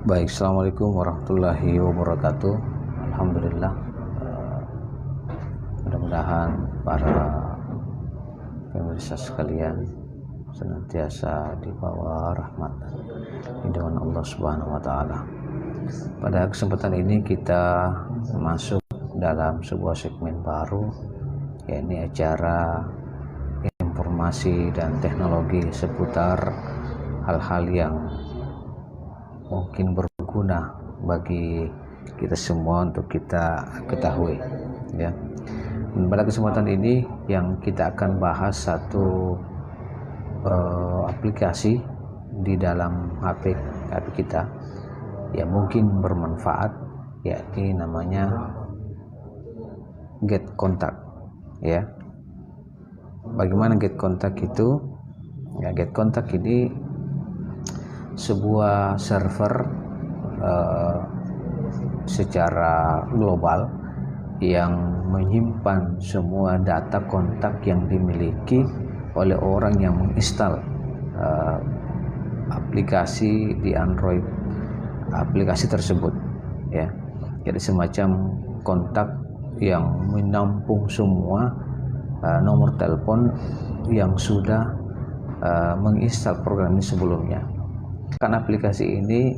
Baik, assalamualaikum warahmatullahi wabarakatuh. Alhamdulillah, mudah-mudahan para pemirsa sekalian senantiasa di bawah rahmat lindungan Allah Subhanahu wa taala. Pada kesempatan ini kita masuk dalam sebuah segmen baru, yakni acara informasi dan teknologi seputar hal-hal yang mungkin berguna bagi kita semua untuk kita ketahui, ya. Dan pada kesempatan ini yang kita akan bahas satu aplikasi di dalam HP kita yang mungkin bermanfaat, yakni namanya Get Contact, ya. Bagaimana Get Contact itu? Ya, Get Contact ini sebuah server secara global yang menyimpan semua data kontak yang dimiliki oleh orang yang menginstal aplikasi di Android aplikasi tersebut, ya. Jadi semacam kontak yang menampung semua nomor telepon yang sudah menginstal program ini sebelumnya. Kan aplikasi ini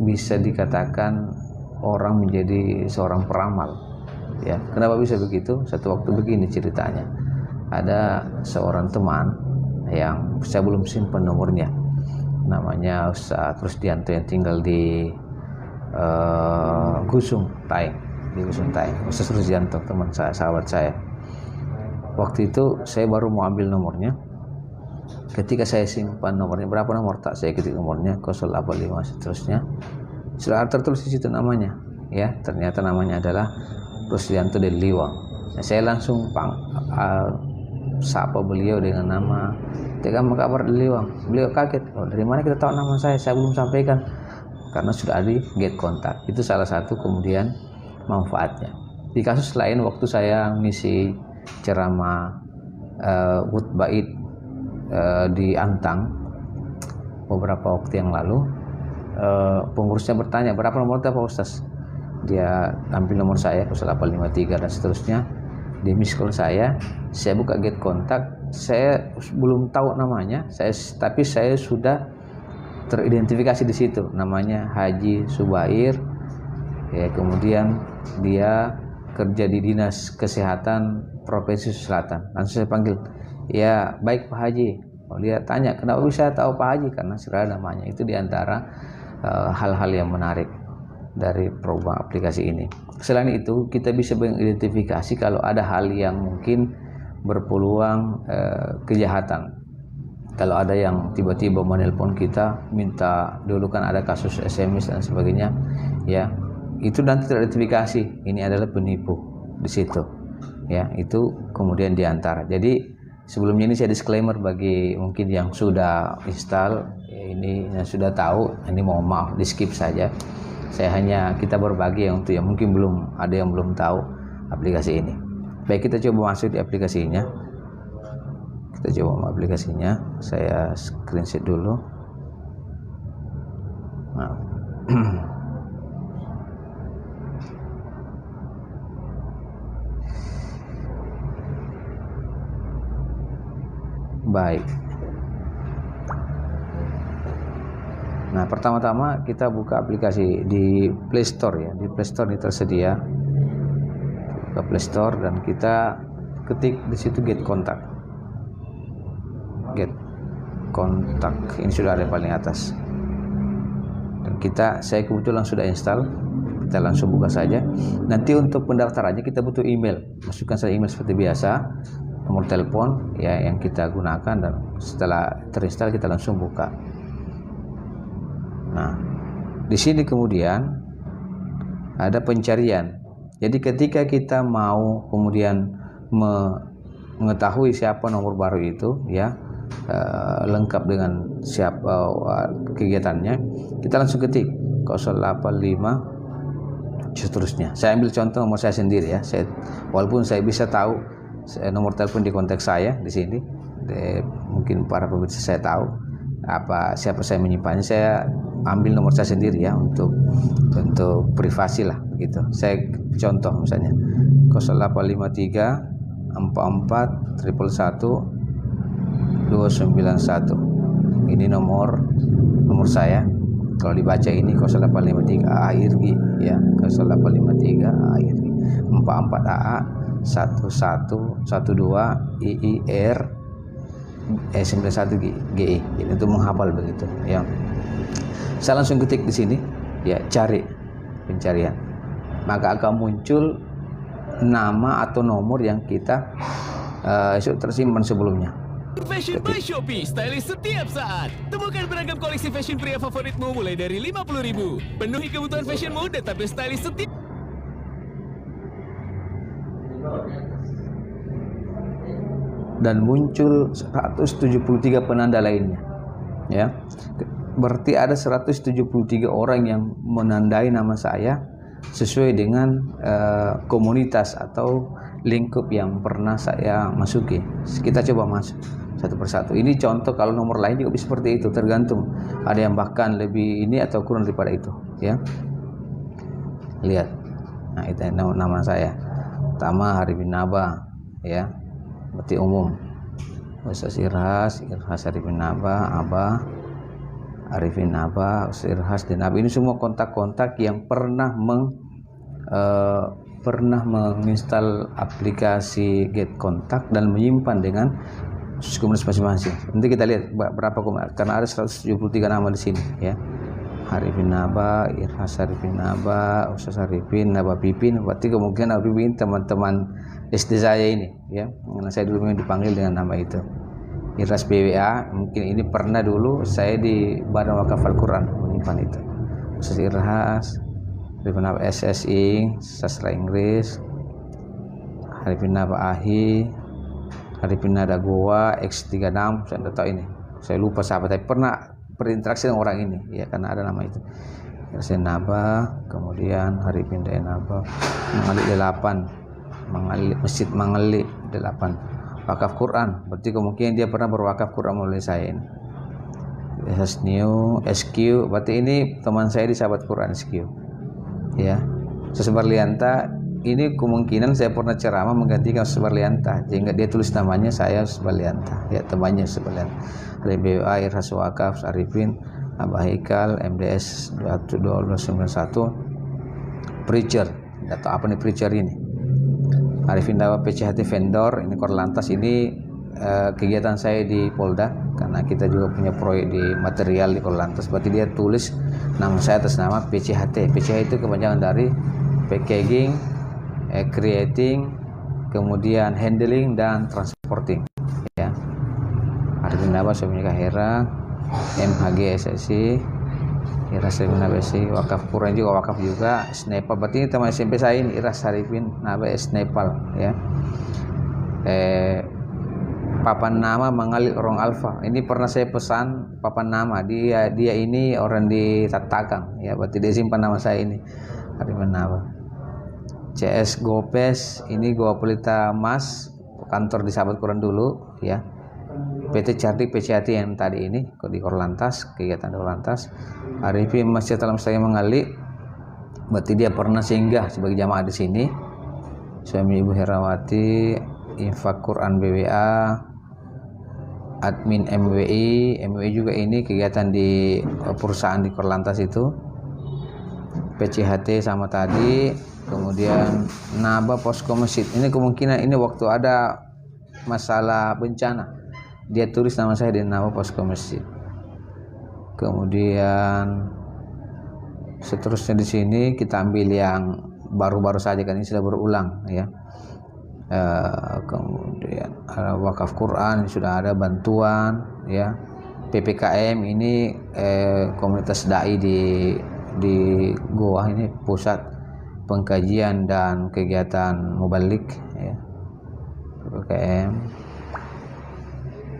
bisa dikatakan orang menjadi seorang peramal, ya. Kenapa bisa begitu? Satu waktu begini ceritanya, ada seorang teman yang saya belum simpan nomornya, namanya Ustaz Rusdianto, yang tinggal di Gusung Taeng, Ustaz Rusdianto, teman saya, sahabat saya. Waktu itu saya baru mau ambil nomornya. Ketika saya simpan nomornya, berapa nomor, tak saya ketik nomornya 085 seterusnya, sudah tertulis di situ namanya, ya. Ternyata namanya adalah Rusdianto dari Liwang. Nah, saya langsung sapa beliau dengan nama "Apa kabar dari Liwang?" Beliau kaget, "Oh, dari mana kita tahu nama saya belum sampaikan." Karena sudah ada Get Contact. Itu salah satu kemudian manfaatnya. Di kasus lain, waktu saya ngisi ceramah Wutbait di Antang beberapa waktu yang lalu, pengurusnya bertanya, "Berapa nomor Pak Ustaz?" Dia ambil nomor saya 0853 dan seterusnya, di miss call saya buka Get Contact, saya belum tahu namanya, tapi saya sudah teridentifikasi di situ, namanya Haji Subair, ya. Kemudian dia kerja di Dinas Kesehatan Provinsi Selatan. Langsung saya panggil, "Ya, baik Pak Haji." Dia tanya, "Kenapa bisa tahu Pak Haji?" Karena sudah namanya. Itu diantara hal-hal yang menarik dari program aplikasi ini. Selain itu, kita bisa mengidentifikasi kalau ada hal yang mungkin berpeluang kejahatan. Kalau ada yang tiba-tiba menelpon kita, minta, dulu kan ada kasus SMS dan sebagainya, ya. Itu nanti teridentifikasi, ini adalah penipu di situ, ya. Itu kemudian diantara. Jadi sebelumnya ini saya disclaimer bagi mungkin yang sudah install, ya, ini yang sudah tahu, ini mohon maaf, di skip saja. Kita berbagi untuk yang mungkin belum ada yang belum tahu aplikasi ini. Baik, kita coba masuk di aplikasinya. Saya screenshot dulu. Nah. Baik. Nah, pertama-tama kita buka aplikasi di Play Store, ya. Di Play Store ini tersedia. Buka Play Store dan kita ketik di situ Get Contact. Get Contact ini sudah ada paling atas. Dan saya kebetulan sudah install. Kita langsung buka saja. Nanti untuk pendaftarannya kita butuh email. Masukkan saja email seperti biasa, nomor telepon, ya, yang kita gunakan, dan setelah terinstall kita langsung buka. Nah, di sini kemudian ada pencarian. Jadi ketika kita mau kemudian mengetahui siapa nomor baru itu, ya, lengkap dengan siapa kegiatannya, kita langsung ketik 085 seterusnya. Saya ambil contoh nomor saya sendiri, ya. Walaupun saya bisa tahu nomor telepon di kontak saya di sini, mungkin para pemirsa saya tahu siapa saya menyimpannya. Saya ambil nomor saya sendiri ya untuk privasi lah begitu. Saya contoh misalnya 0853 44 111 291. Ini nomor saya. Kalau dibaca ini 0853 akhir G ya, 0853 akhir G, 44 AA 1112 IIR 91 GI. Itu menghafal begitu ya. Saya langsung ketik di sini ya, cari pencarian, maka akan muncul nama atau nomor yang kita tersimpan sebelumnya. Fashion by Shopee, stylish setiap saat. Temukan beragam koleksi fashion pria favoritmu mulai dari 50.000. Penuhi kebutuhan fashionmu dan tampil stylish setiap. Dan muncul 173 penanda lainnya ya. Berarti ada 173 orang yang menandai nama saya sesuai dengan komunitas atau lingkup yang pernah saya masuki. Kita coba masuk satu persatu. Ini contoh, kalau nomor lain juga bisa seperti itu, tergantung. Ada yang bahkan lebih ini atau kurang daripada itu ya. Lihat. Nah, itu nama saya. Pertama Arifin Naba ya. Berarti umum. Ustaz Irhas Arifin Naba, Abah Arifin Naba, Ustaz Irhas dan Naba. Ini semua kontak-kontak yang pernah menginstal aplikasi Get Kontak dan menyimpan dengan komunitas masing-masing. Nanti kita lihat berapa komunitas, karena ada 173 nama di sini ya. Arifin Naba, Irhas Arifin Naba, Ustaz Arifin Naba Pipin. Berarti kemungkinan Naba Pipin teman-teman SD saya ini ya. Karena saya dulu memang dipanggil dengan nama itu. Irhas BWA, mungkin ini pernah dulu saya di Badan Wakaf Al-Quran menyimpan itu. Ustaz Irhas Arifin Naba SSI Sastra Inggris, Arifin Naba AHI, Arifin Naba Goa X36. Saya tidak tahu ini, saya lupa siapa, tapi pernah berinteraksi dengan orang ini ya, karena ada nama itu. Arifin Naba, kemudian Arifin Naba Mangali 8, Masjid Mangali 8, wakaf Quran. Berarti kemungkinan dia pernah berwakaf Quran melalui saya ini. SQ, berarti ini teman saya di Sahabat Quran SQ ya. Subarlianta, ini kemungkinan saya pernah ceramah menggantikan Subarlianta, sehingga dia tulis namanya saya Subarlianta ya, temannya Subarlianta. BWA Irhas Wakaf Arifin Abah Hikal MDS 1291 Preacher. Atau apa nih Preacher ini? Arifin Naba PCHT vendor, ini Korlantas. Ini kegiatan saya di Polda, karena kita juga punya proyek di material di Korlantas. Berarti dia tulis nama saya atas nama PCHT. PCHT itu kepanjangan dari packaging, creating, kemudian handling dan transporting ya. Arifin Naba suaminya Kahera, MHG SSI, Irhas Arifin Naba SSI, wakaf Quran juga, wakaf juga, Nepal. Berarti ini teman SMP saya ini, Irhas Arifin Naba Nepal ya. Papan nama mengalir orang Alfa. Ini pernah saya pesan papan nama. Dia ini orang di Tatakang ya, berarti dia simpan nama saya ini, Arifin Naba. CS Gopes, ini Goa Pelita Mas, kantor di Sahabat Quran dulu ya. PT Cardi PCHT yang tadi ini di Korlantas, kegiatan di Korlantas. Arifin Masjid Alam saya mengali, berarti dia pernah singgah sebagai jamaah di sini. Suami Ibu Herawati, Infak Quran BWA, admin MWI juga ini kegiatan di perusahaan di Korlantas itu. PCHT sama tadi, kemudian Naba Posko Masjid. Ini kemungkinan ini waktu ada masalah bencana, dia tulis nama saya di Naba Posko Masjid. Kemudian seterusnya di sini kita ambil yang baru-baru saja, kan ini sudah berulang ya. Kemudian ada wakaf Quran, sudah ada bantuan ya. PPKM ini komunitas dai di Goa, ini pusat pengkajian dan kegiatan mubalik ya. PPKM,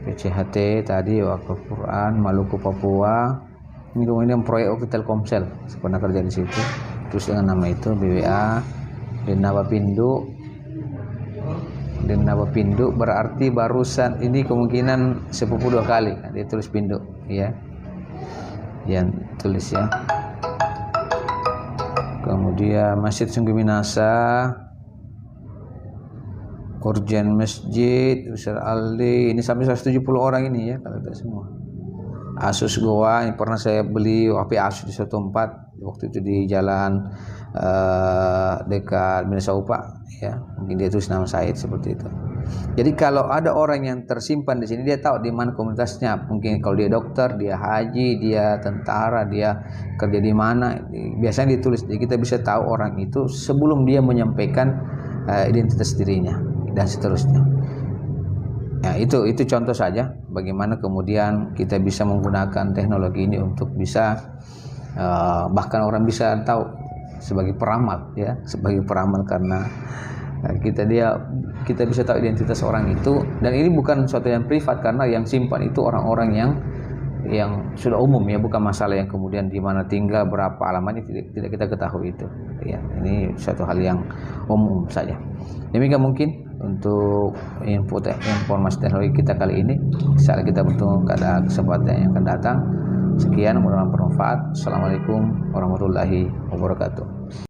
PCHT tadi wakaf Quran Maluku Papua. Ini kemudian proyek Oke Telkomsel pernah kerja di situ, terus dengan nama itu BWA. Dan Naba Pindu berarti barusan ini kemungkinan sepupu 2 kali. Nah, dia tulis Pindu ya. yang tulis ya. Kemudian Masjid Sungguh Minasa, Urgen Masjid, Besar Ali, ini sampai 170 orang ini ya kalau tidak semua. Asus Goa, ini pernah saya beli HP Asus di suatu tempat waktu itu di jalan dekat Minasaupa ya, mungkin dia tulis nama Said seperti itu. Jadi kalau ada orang yang tersimpan di sini, dia tahu di mana komunitasnya. Mungkin kalau dia dokter, dia haji, dia tentara, dia kerja di mana, biasanya ditulis. Jadi kita bisa tahu orang itu sebelum dia menyampaikan identitas dirinya dan seterusnya. Ya, itu contoh saja bagaimana kemudian kita bisa menggunakan teknologi ini untuk bisa bahkan orang bisa tahu sebagai peramal ya, sebagai peramal karena kita bisa tahu identitas orang itu. Dan ini bukan sesuatu yang privat karena yang simpan itu orang-orang yang sudah umum ya, bukan masalah yang kemudian di mana tinggal, berapa alamatnya, tidak kita ketahui itu ya. Ini suatu hal yang umum saja. Demikian mungkin untuk informasi teknologi kita kali ini. Insya Allah kita bertemu pada kesempatan yang akan datang. Sekian, mudah-mudahan bermanfaat. Assalamualaikum warahmatullahi wabarakatuh.